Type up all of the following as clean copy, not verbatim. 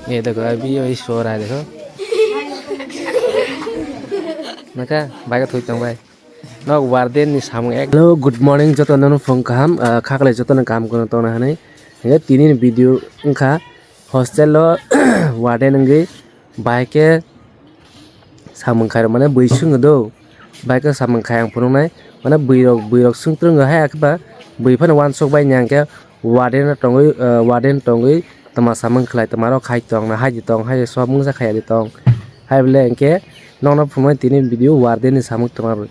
ये देखो अभी ये सो रहा है देखो नका बाइक थोई तंग भाई न वार्डेन नि सामु एक हेलो गुड मॉर्निंग जतो ननु फोन काम खाखले जतो न काम करन तो हने हे तीन वीडियो उनखा हॉस्टल लो वार्डेन नगे बाइक सामु खाय माने बैसुंग दो बाइक सामु खाय आं फुरंनाय माने बैरक सुंत्रंग हाय आखबा बैफान वान sok bai nyang ke warden टंगui तमा सामु खलाय तमारो खाय तंग ना हाय तंग हाय सब मुंजा खाय तंग हाय बले एंके नौना फुंमाय तीन वीडियो वार्डेन नि सामु तंग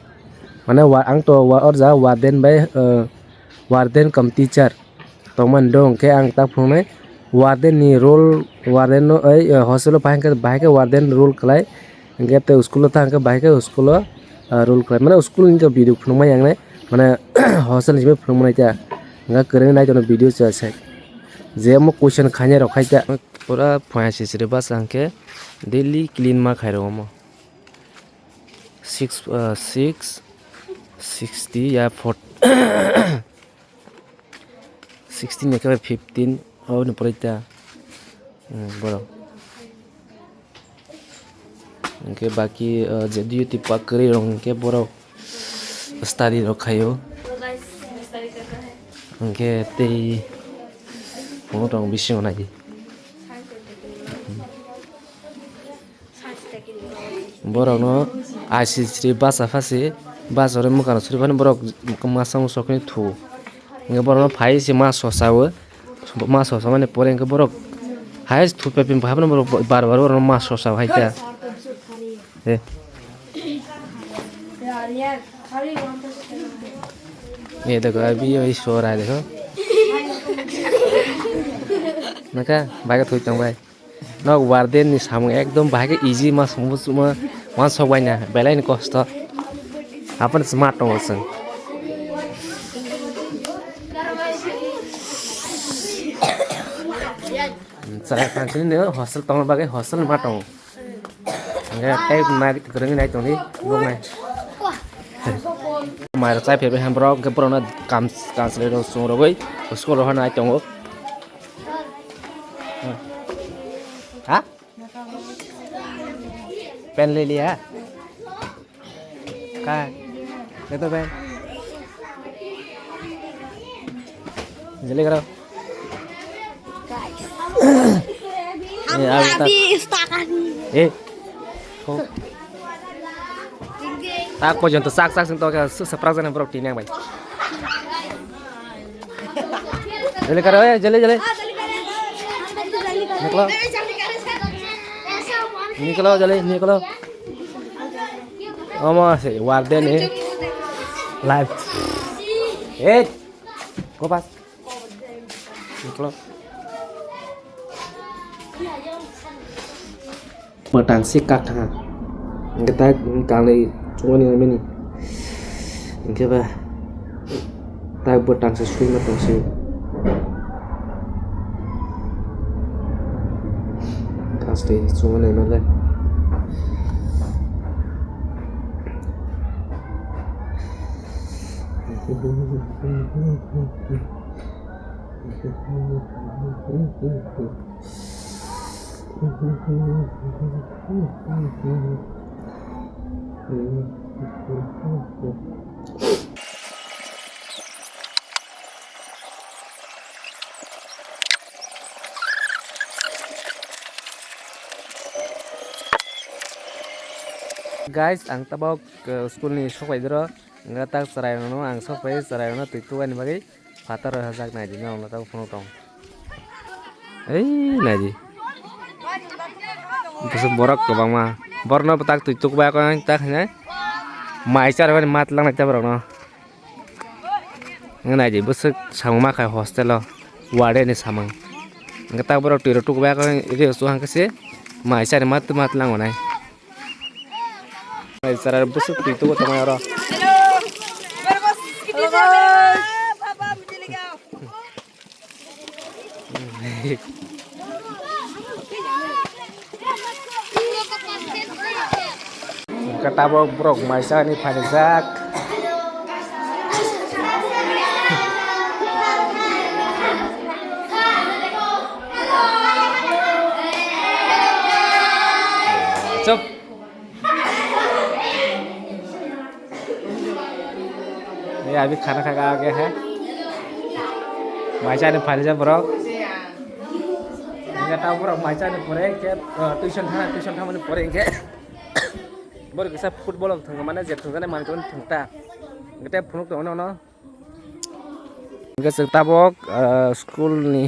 माने आं तो अर्जा वार्डेन बाय वार्डेन कम टीचर तंगमान दं के आं ता फुंनाय वार्डेन नि रोल वार्डेन नो हॉस्टल बाइक वार्डेन रोल खलाय एंके ते स्कूल था के बाइक स्कूल रोल खलाय माने स्कूल नि तो वीडियो फुंमाय आंने माने हॉस्टल नि फुंमाय ता nga kereng nai tono video chase je mo question khane rok khai ta pura phaya sisire bas angke daily clean ma khai ro mo 60 या 16 ne ka 15 au ne porita boro angke baki je duty pak kari rong ke boro study rok khayo angke tei mo tong bising nai borok no IC3 basa fase bas ore mukano srifan borok masang sokni thu nge borok phai se ma sosawo ma sosa mane pore nge borok hai thu pepin bhabna borok bar borok ma sosa haita e ये देखो अभी ये सो रहा है देखो नका bike थोई तंग भाई न वार्डेन नि सामु एकदम बाइक इजी मा समु मा सबायना बेलाइन कष्ट आपन स्मार्ट होसन चला फांसन ने हॉस्टल तंग बागे हॉस्टल मा तंग नगे टाइप ना करंग नाय तंग नि बग नाय मार चाय फेबे हम ब्रॉक के पुराना काम कांसले रो सो रो गई उसको रो नाय तंग हाँ पेन ले लिया का ले तो पेन जल्दी करो अभी ए tak ko jonto sak sing to ka surprise na bro tinang bhai jale karo jale निकलो जल्दी निकलो ओमा से वार्डन है लाइव ए को पास निकलो मतang si kak ha ngeta kali chungani meni ngke ba tai botang se sui matang se Stay chungani mele guys ang tabok school ni sokai dro nga tak sarai no ang sokai sarai no tu ani bagai fatar hajak nai di no ta phone tong ei nai di bus borak ko bang ma borno tak tu ba ko tak ne mai char ban mat lang na ta borok no nga nai di bus samma khai hostel lo wade ni samang nga tak borok tu tuk ba ko ri su hang kase mai char mat lang nai Sara busuk itu kok teman orang. Kata brok maisa ni panjak. चुप ये अभी खाना खा आ गया है माचा ने file जा bro इनका टाउ ब्रो माचा ने पढ़े के ट्यूशन था मैंने पढ़े के बोल के सब फुटबॉल थंग माने जे थंग ने माने थंगता गटे फुनुक तो न इनका सकता बक स्कूल नि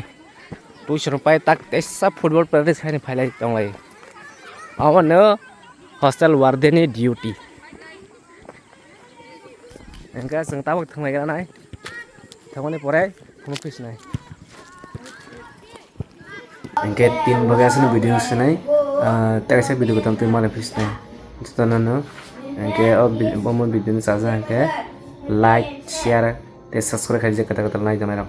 ट्यूशन पाए तक सब फुटबॉल प्रैक्टिस खाने फाइल दंलाय अवनो हॉस्टल वार्डेन ड्यूटी इनका सकता बक थंगलाय गनाय थंगने परे फुनुक फिसनाय इनके 3 बजे वीडियो सुनाई तैसे वीडियो को तम माने फिसनाय जतननो इनके अब वीडियो साजा इनके लाइक शेयर ते सब्सक्राइब कर जे कता कता लाइक जमारा